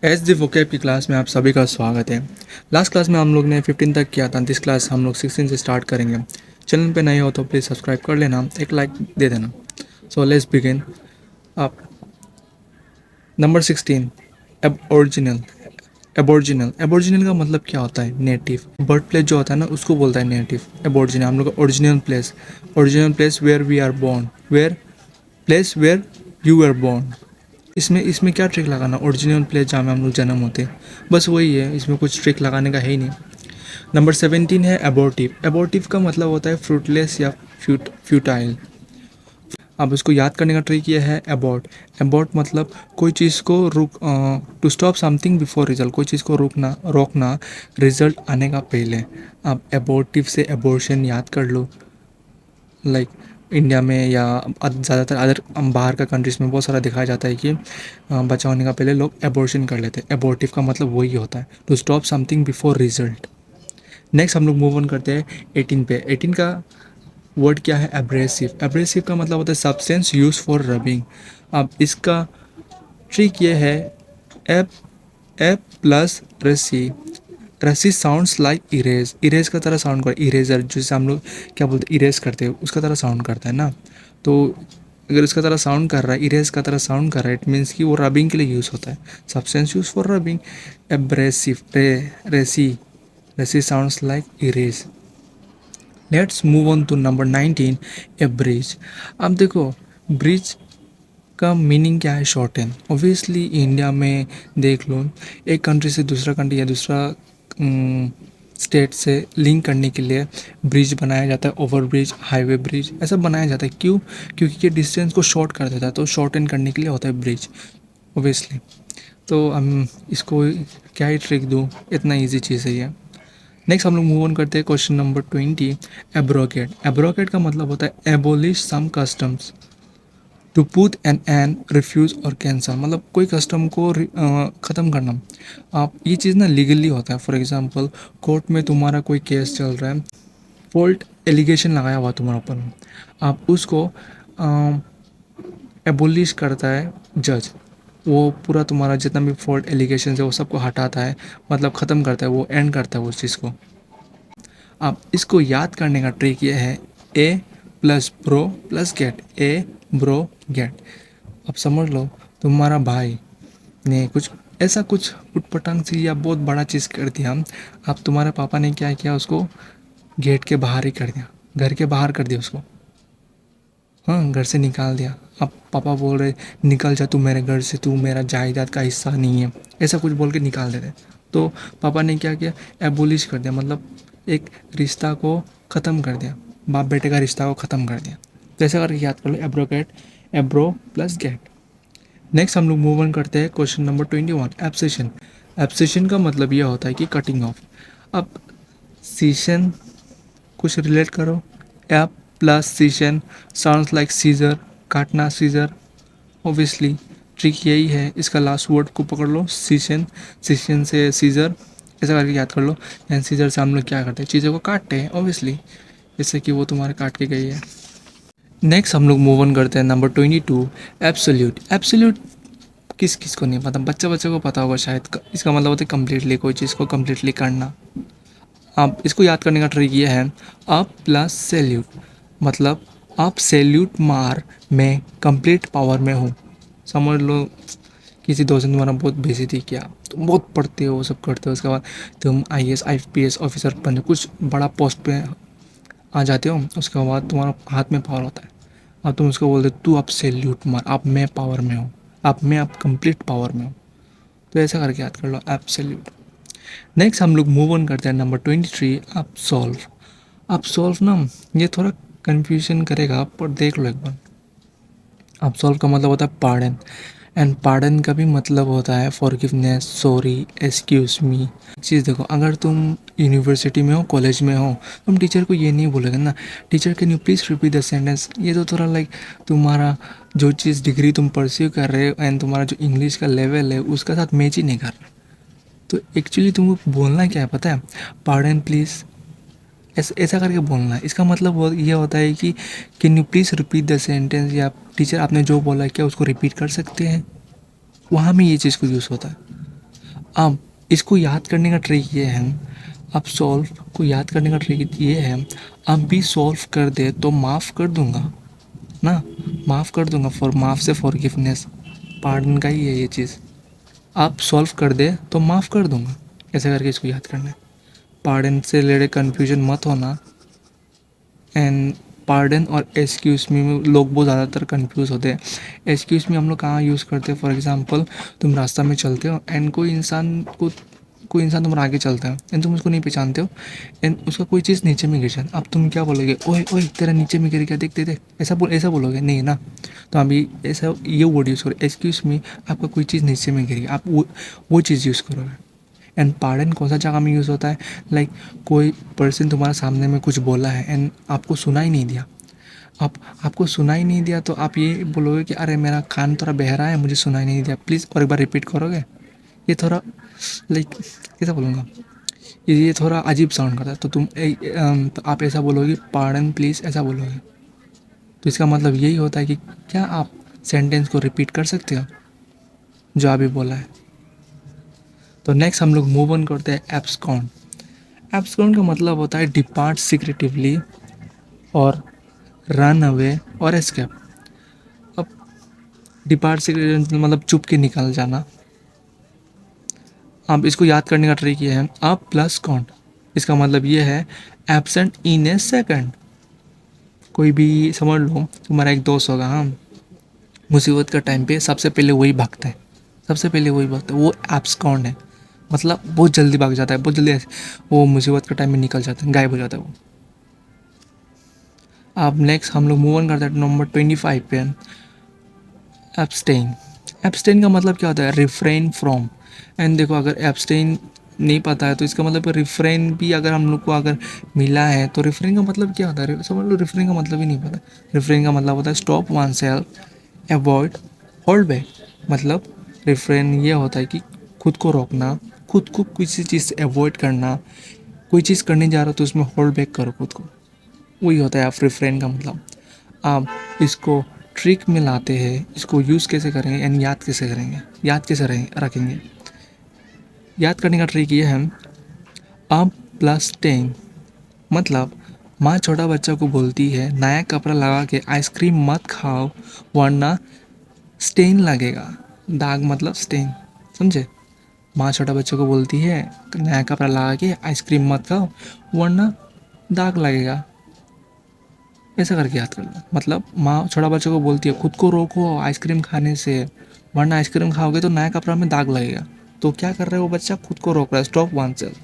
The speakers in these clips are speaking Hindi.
एच दी वोकेब की क्लास में आप सभी का स्वागत है। लास्ट क्लास में हम लोग ने 15 तक किया था। दिस क्लास हम लोग 16 से स्टार्ट करेंगे। चैनल पे नए हो तो प्लीज़ सब्सक्राइब कर लेना, एक लाइक दे देना। So let's begin. आप नंबर 16 ओरिजिनल। एबोरिजिनल एबोरिजिनल का मतलब क्या होता है? नेटिव। बर्थ प्लेस जो होता है ना उसको बोलता है नेटिव। एबोरिजिनल हम लोग का original place where we are born, where place where you are born. इसमें इसमें क्या ट्रिक लगाना? ओरिजिनल प्लेस जहाँ में हम लोग जन्म होते हैं, बस वही है, इसमें कुछ ट्रिक लगाने का है ही नहीं। नंबर 17 है एबोर्टिव। एबोर्टिव का मतलब होता है फ्रूटलेस या फ्यूटाइल। अब इसको याद करने का ट्रिक ये है एबॉर्ट। एबॉर्ट मतलब कोई चीज़ को to stop something before result, कोई चीज़ को रोकना रिजल्ट आने का पहले। अब एबोर्टिव से एबोर्शन याद कर लो। लाइक इंडिया में या ज़्यादातर अदर बाहर का कंट्रीज़ में बहुत सारा दिखाया जाता है कि बच्चा होने का पहले लोग एबॉर्शन कर लेते हैं। एबॉर्टिव का मतलब वही होता है, to stop something before result. Next हम लोग मूव ऑन करते हैं 18 पे। 18 का वर्ड क्या है? एब्रेसिव। एब्रेसिव का मतलब होता है सब्सटेंस यूज फॉर रबिंग। अब इसका ट्रिक ये है एप एप प्लस रसी। रसी साउंड्स लाइक इरेज। इरेज का तरह साउंड कर, इरेजर जिसे हम लोग क्या बोलते हैं, इरेज करते हैं, उसका तरह साउंड करता है ना। तो अगर उसका तरह साउंड कर रहा है, इरेज का तरह साउंड कर रहा है, इट मीन्स कि वो रबिंग के लिए यूज़ होता है। Substance use for rubbing. Abrasive रेसी। रेसी sounds like erase. Let's move on to number 19 abridge. अब देखो ब्रिज का मीनिंग क्या है? शॉर्टन। ऑब्वियसली इंडिया में देख लो, एक कंट्री से दूसरा कंट्री या दूसरा स्टेट से लिंक करने के लिए ब्रिज बनाया जाता है। ओवर ब्रिज, हाईवे ब्रिज, ऐसा बनाया जाता है। क्यों? क्योंकि ये डिस्टेंस को शॉर्ट कर देता है, तो शॉर्टन करने के लिए होता है ब्रिज ऑब्वियसली। तो हम इसको क्या ही ट्रिक दूँ, इतना ईजी चीज़ है ये। नेक्स्ट हम लोग मूव ऑन करते हैं क्वेश्चन नंबर 20। एब्रोगेट। एब्रोगेट का मतलब होता है abolish some customs, to put an refuse और कैंसल। मतलब कोई कस्टम को ख़त्म करना। आप ये चीज़ ना लीगली होता है। फॉर एग्जांपल कोर्ट में तुम्हारा कोई केस चल रहा है, फॉल्ट एलिगेशन लगाया हुआ तुम्हारे ऊपर, आप उसको एबोलिश करता है जज। वो पूरा तुम्हारा जितना भी फॉल्ट एलिगेशन है वो सबको हटाता है, मतलब ख़त्म करता है, वो एंड करता है उस चीज़ को। अब इसको याद करने का ट्रिक ये है ए प्लस ब्रो प्लस गेट। ए ब्रो गेट। अब समझ लो तुम्हारा भाई ने कुछ ऐसा कुछ उटपटांग सी या बहुत बड़ा चीज़ कर दिया। अब तुम्हारे पापा ने क्या किया, उसको गेट के बाहर ही कर दिया, घर के बाहर कर दिया उसको। हाँ, घर से निकाल दिया। अब पापा बोल रहे निकल जा तू मेरे घर से, तू मेरा जायदाद का हिस्सा नहीं है, ऐसा कुछ बोल के निकाल देते। तो पापा ने क्या किया, एबोलिश कर दिया, मतलब एक रिश्ता को ख़त्म कर दिया, बाप बेटे का रिश्ता को ख़त्म कर दिया। तो ऐसा करके याद कर लो, एब्रोगेट, एब्रो प्लस गेट। नेक्स्ट हम लोग मूव ऑन करते हैं क्वेश्चन नंबर 21 एब्सेशन। एब्सेशन का मतलब यह होता है कि कटिंग ऑफ। अब सीशन कुछ रिलेट करो। Ab plus scission sounds like scissor, काटना, सीजर। ऑब्वियसली ट्रिक यही है, इसका लास्ट वर्ड को पकड़ लो, सीशन। सीशन से सीजर, ऐसा करके याद कर लो। एंड सीजर से हम लोग क्या करते हैं, चीज़ों को काटते हैं ऑब्वियसली, जैसे कि वो तुम्हारे काट के गई है। नेक्स्ट हम लोग मूव ऑन करते हैं नंबर 22 एब्सोल्यूट। एब्सोल्यूट किस किस को नहीं पता, बच्चा बच्चे को पता होगा शायद। इसका मतलब होता है कम्प्लीटली, कोई चीज़ को कम्प्लीटली करना। अब इसको याद करने का ट्रिक ये है अप प्लस सैल्यूट। मतलब आप सैल्यूट मार, मैं कंप्लीट पावर में हूँ। समझ लो किसी दोस्त ने तुम्हारा बहुत बेइज्जती किया, तुम बहुत पढ़ते हो, सब करते हो, उसके बाद तुम IAS IPS ऑफिसर बन कुछ बड़ा पोस्ट पे आ जाते हो, उसके बाद तुम्हारा हाथ में पावर होता है। अब तुम उसको बोलते तू अब सैल्यूट मार, अब मैं पावर में हूँ, अब कंप्लीट पावर में हूँ। तो ऐसा करके याद कर लो, एब्सोल्यूट। नेक्स्ट हम लोग मूव ऑन करते हैं नंबर 23 अब सॉल्व। अब सॉल्व ना ये थोड़ा कन्फ्यूजन करेगा, पर देख लो एक बार। अब सॉल्व का मतलब होता है पार्डन, एंड पार्डन का भी मतलब होता है फॉरगिवनेस, सॉरी, एक्सक्यूज मी। चीज़ देखो, अगर तुम यूनिवर्सिटी में हो, कॉलेज में हो, तुम टीचर को ये नहीं बोलोगे ना, teacher can you please repeat the sentence. ये तो थोड़ा लाइक तुम्हारा जो चीज़ डिग्री तुम परस्यू कर रहे हो एंड तुम्हारा जो इंग्लिश का लेवल है उसका साथ मैच ही नहीं कर रहा। तो एक्चुअली तुमको बोलना क्या है पता है? पार्डन प्लीज़, ऐसा ऐसा करके बोलना है। इसका मतलब ये होता है कि can you please repeat the sentence, या टीचर आपने जो बोला क्या उसको रिपीट कर सकते हैं। वहाँ में ये चीज़ को यूज़ होता है। अब इसको याद करने का ट्रिक ये है, अब सॉल्व को याद करने का ट्रिक ये है, अब भी सॉल्व कर दे तो माफ़ कर दूंगा ना, माफ़ कर दूंगा, फॉर माफ़ से फॉरगिवनेस, पार्डन का ही है ये चीज़। आप सॉल्व कर दे तो माफ़ कर दूंगा, ऐसे करके इसको याद करना है। पार्डन से रिलेटेड कन्फ्यूजन मत होना। एंड पार्डन और एक्सक्यूज़ मी में लोग बहुत ज़्यादातर कंफ्यूज होते हैं। एक्सक्यूज़ मी हम लोग कहाँ यूज़ करते हैं, फॉर एग्जांपल तुम रास्ता में चलते हो एंड कोई इंसान तुम्हारे आगे चलता है एंड तुम उसको नहीं पहचानते हो एंड उसका कोई चीज़ नीचे में गिर जाए, अब तुम क्या बोलोगे, ओए ओए तेरा नीचे में गिर गया, देख देख देख, ऐसा बोलोगे नहीं ना। तो अभी ऐसा ये वर्ड यूज़ करो, एक्सक्यूज़ मी, आपका कोई चीज़ नीचे में गिर गई, आप वो चीज़ यूज़ करोगे। एंड पार्डन कौन सा जगह में यूज़ होता है, लाइक कोई पर्सन तुम्हारे सामने में कुछ बोला है एंड आपको सुना ही नहीं दिया, आपको सुना ही नहीं दिया तो आप ये बोलोगे कि अरे मेरा कान थोड़ा बहरा है, मुझे सुना ही नहीं दिया, प्लीज़ और एक बार रिपीट करोगे। ये थोड़ा लाइक कैसा बोलूँगा, ये थोड़ा अजीब साउंड करता है, तो तो आप ऐसा बोलोगे, पार्डन प्लीज़, ऐसा बोलोगे। तो इसका मतलब यही होता है कि क्या आप सेंटेंस को रिपीट कर सकते हो जो अभी बोला है। तो नेक्स्ट हम लोग मूव ऑन करते हैं एब्सकॉन्ड। एब्सकॉन्ड का मतलब होता है डिपार्ट सीक्रेटिवली और रन अवे और एस्केप। अब डिपार्ट सीक्रेटिवली मतलब चुप के निकल जाना। अब इसको याद करने का ट्रिक ये है, अब प्लस कॉन्ड, इसका मतलब ये है एब्सेंट इन ए सेकंड। कोई भी समझ लो तुम्हारा एक दोस्त होगा, हाँ, मुसीबत का टाइम पे सबसे पहले वही भागता है, सबसे पहले वही भागता है, वो एब्सकॉन्ड है, मतलब बहुत जल्दी भाग जाता है, बहुत जल्दी वो मुसीबत के टाइम में निकल जाता है, गायब हो जाता है वो। अब नेक्स्ट हम लोग मूव ऑन करते हैं नंबर 25 पे, एब्सटेन। एब्सटेन का मतलब क्या होता है, रिफ्रेन फ्रॉम। एंड देखो अगर एब्सटेन नहीं पता है तो इसका मतलब रिफ्रेन भी अगर हम लोग को अगर मिला है तो रिफ्रेन का मतलब क्या होता है, समझ लो रिफ्रेन का मतलब ही नहीं पता। रिफ्रेन का मतलब होता है stop one self, avoid, hold back. मतलब रिफ्रेन ये होता है कि खुद को रोकना, खुद को किसी चीज़ से अवॉइड करना, कोई चीज़ करने जा रहा हो तो उसमें होल्ड बैक करो खुद को, वही होता है आप रिफ्रेन का मतलब। आप इसको ट्रिक में लाते हैं, इसको यूज़ कैसे करेंगे एंड याद कैसे करेंगे, याद कैसे रखेंगे। याद करने का ट्रिक ये है, अब प्लस 10, मतलब माँ छोटा बच्चा को बोलती है नया कपड़ा लगा के आइसक्रीम मत खाओ वरना स्टेन लगेगा। दाग मतलब स्टेन, समझे। माँ छोटा बच्चे को बोलती है नया कपड़ा लगा के आइसक्रीम मत खाओ वरना दाग लगेगा, ऐसा करके याद कर लो। मतलब माँ छोटा बच्चे को बोलती है खुद को रोको आइसक्रीम खाने से वरना आइसक्रीम खाओगे तो नया कपड़ा में दाग लगेगा। तो क्या कर रहा है वो बच्चा, खुद को रोक रहा है, stop one self.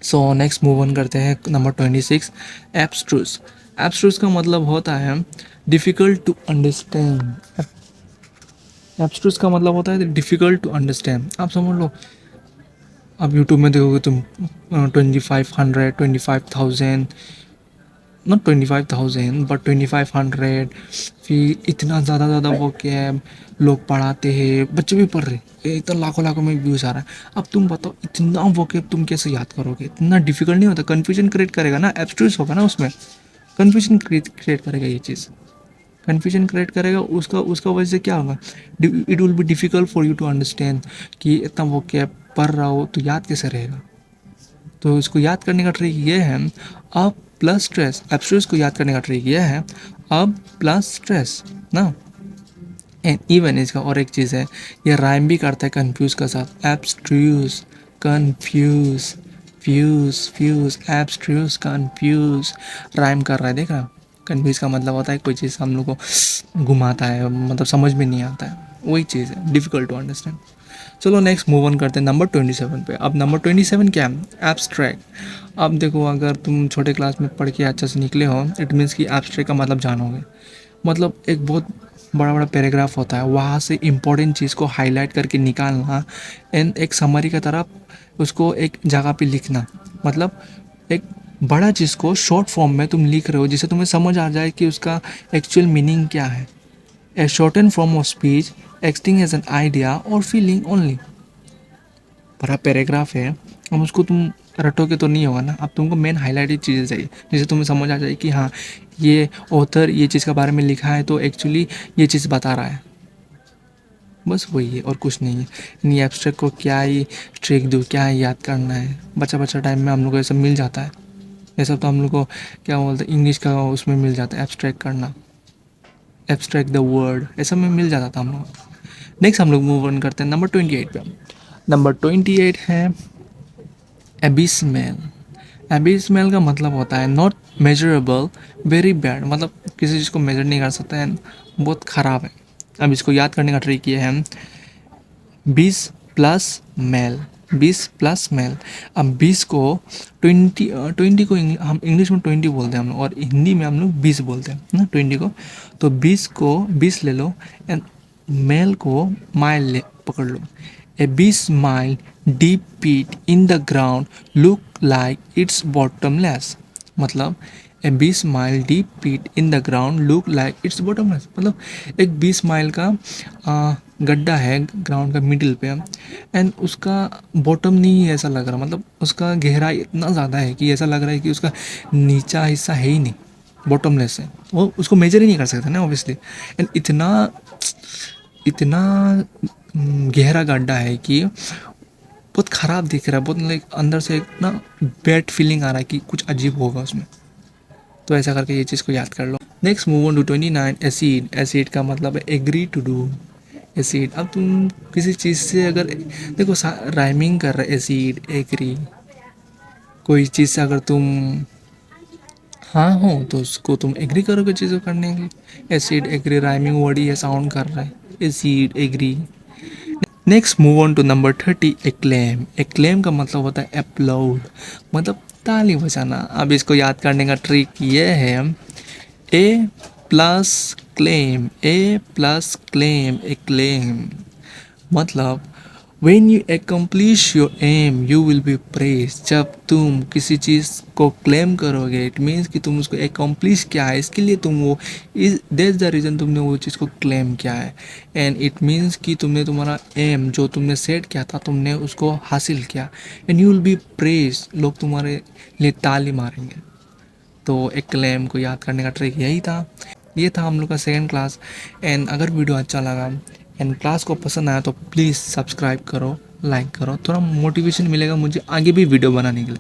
So next move on करते हैं नंबर 26, एब्स्ट्रूस। एब्स्ट्रूस का मतलब होता है डिफ़िकल्ट टू अंडरस्टैंड। एब्स्ट्रूस का मतलब होता है डिफ़िकल्ट टू अंडरस्टैंड। आप समझ लो, आप यूट्यूब में देखोगे तुम 2500, 25,000, नॉट 25,000 बट 2500, फिर इतना ज़्यादा वो कैब लोग पढ़ाते हैं, बच्चे भी पढ़ रहे, इतना लाखों लाखों में व्यूज़ आ रहा है। अब तुम बताओ इतना वो कैब तुम कैसे याद करोगे, इतना डिफिकल्ट नहीं होता, कन्फ्यूजन क्रिएट करेगा ना, एब्स्ट्रूस होगा ना उसमें, कन्फ्यूजन क्रिएट करेगा ये चीज़, कन्फ्यूजन क्रिएट करेगा, उसका उसका वजह से क्या होगा, it will be difficult for you to understand कि इतना वो कैब पढ़ रहा हो तो याद कैसे रहेगा। तो इसको याद करने का ट्रिक ये है, अब प्लस स्ट्रेस। एब्स्ट्रूस को याद करने का ट्रिक ये है, अब प्लस स्ट्रेस ना। एंड इवन इसका और एक चीज़ है, ये राइम भी करता है कन्फ्यूज़ के साथ, abstruse confuse, fuse fuse, abstruse confuse, rhyme कर रहा है, देख रहा। कन्फ्यूज़ का मतलब होता है कोई चीज़ हम लोग को घुमाता है, मतलब समझ में नहीं आता है, वही चीज़ है, डिफ़िकल्ट टू अंडरस्टैंड। चलो नेक्स्ट मूव ऑन करते हैं नंबर 27 पे। अब नंबर 27 क्या है, एब्स्ट्रैक्ट। अब देखो अगर तुम छोटे क्लास में पढ़ के अच्छे से निकले हो, इट मीन्स कि एब्स्ट्रैक्ट का मतलब जानोगे। मतलब एक बहुत बड़ा बड़ा पैराग्राफ होता है, वहाँ से इम्पोर्टेंट चीज़ को हाईलाइट करके निकालना एंड एक समरी की तरह उसको एक जगह पे लिखना। मतलब एक बड़ा चीज़ को शॉर्ट फॉर्म में तुम लिख रहे हो जिससे तुम्हें समझ आ जाए कि उसका एक्चुअल मीनिंग क्या है। A shorten form of speech acting as an idea और फीलिंग ओनली। बड़ा पैराग्राफ है, अब उसको तुम रटोगे तो नहीं होगा ना, अब तुमको मेन हाईलाइटेड चीज़ें चाहिए जिससे तुम्हें समझ आ जाए कि हाँ ये ऑथर ये चीज़ के बारे में लिखा है तो एक्चुअली ये चीज़ बता रहा है। बस वही है और कुछ नहीं है। इन एब्स्ट्रैक्ट को क्या ही ट्रिक दूँ, क्या ही याद करना है। बच्चा बच्चा टाइम में हम लोग को ये सब मिल जाता है। ये सब तो हम लोग को क्या बोलते हैं, इंग्लिश का उसमें मिल जाता है, एब्स्ट्रैक्ट करना, एब्स्ट्रैक्ट द वर्ड, ये सब में मिल जाता था हम लोग। नेक्स्ट हम लोग मूव ऑन करते हैं नंबर 28 पे। नंबर 28 है एबिसमेल। एबिसमेल का मतलब होता है नॉट मेजरेबल, वेरी बैड, मतलब किसी चीज़ को मेजर नहीं कर सकते हैं, बहुत ख़राब है। अब इसको याद करने का ट्रिक ये है 20 प्लस मेल, 20 प्लस मेल। अब 20 को 20 को हम इंग्लिश में 20 बोलते हैं हम लोग, और हिंदी में हम लोग 20 बोलते हैं ना 20 को। तो 20 को 20 ले लो एंड मेल को माइल ले पकड़ लो। ए 20 mile deep pit in the ground look like it's bottomless। मतलब ए 20 mile deep pit in the ground look like it's bottomless, मतलब एक 20 माइल का गड्ढा है ग्राउंड का मिडिल पे एंड उसका बॉटम नहीं है ऐसा लग रहा, मतलब उसका गहराई इतना ज़्यादा है कि ऐसा लग रहा है कि उसका नीचा हिस्सा है ही नहीं, बॉटमलेस है। वो उसको मेजर ही नहीं कर सकता ना ऑब्वियसली। एंड इतना इतना गहरा गड्ढा है कि बहुत ख़राब दिख रहा है, बहुत लाइक अंदर से एक ना बैड फीलिंग आ रहा है कि कुछ अजीब होगा उसमें। तो ऐसा करके ये चीज़ को याद कर लो। Next move on to 29 acid. Acid का मतलब है एग्री टू डू। एसिड, अब तुम किसी चीज़ से अगर देखो राइमिंग कर रहे एसिड एग्री, कोई चीज़ से अगर तुम हाँ हो तो उसको तुम एग्री करोगे चीज़ों करने के। एसिड एग्री राइमिंग वर्ड ही है, साउंड कर रहा है acid agree. Next move on to number 30 acclaim. Acclaim का मतलब होता है अपलोड, मतलब ताली बजाना। अब इसको याद करने का ट्रिक ये है ए प्लस क्लेम, ए प्लस क्लेम एक्लेम, मतलब When you accomplish your aim, you will be praised। जब तुम किसी चीज़ को क्लेम करोगे, इट मीन्स कि तुम उसको accomplish किया है, इसके लिए तुम वो दैट्स द रीज़न तुमने वो चीज़ को क्लेम किया है। एंड इट मीन्स कि तुमने तुम्हारा एम जो तुमने सेट किया था तुमने उसको हासिल किया। And you will be praise, लोग तुम्हारे लिए ताली मारेंगे। तो एक क्लेम को याद करने का ट्रिक यही था। ये था हम लोग का सेकेंड क्लास। एंड अगर वीडियो अच्छा लगा एंड क्लास को पसंद आया तो प्लीज़ सब्सक्राइब करो, लाइक करो, थोड़ा मोटिवेशन मिलेगा मुझे आगे भी वीडियो बनाने के लिए।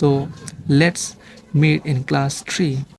तो लेट्स मीट इन क्लास 3।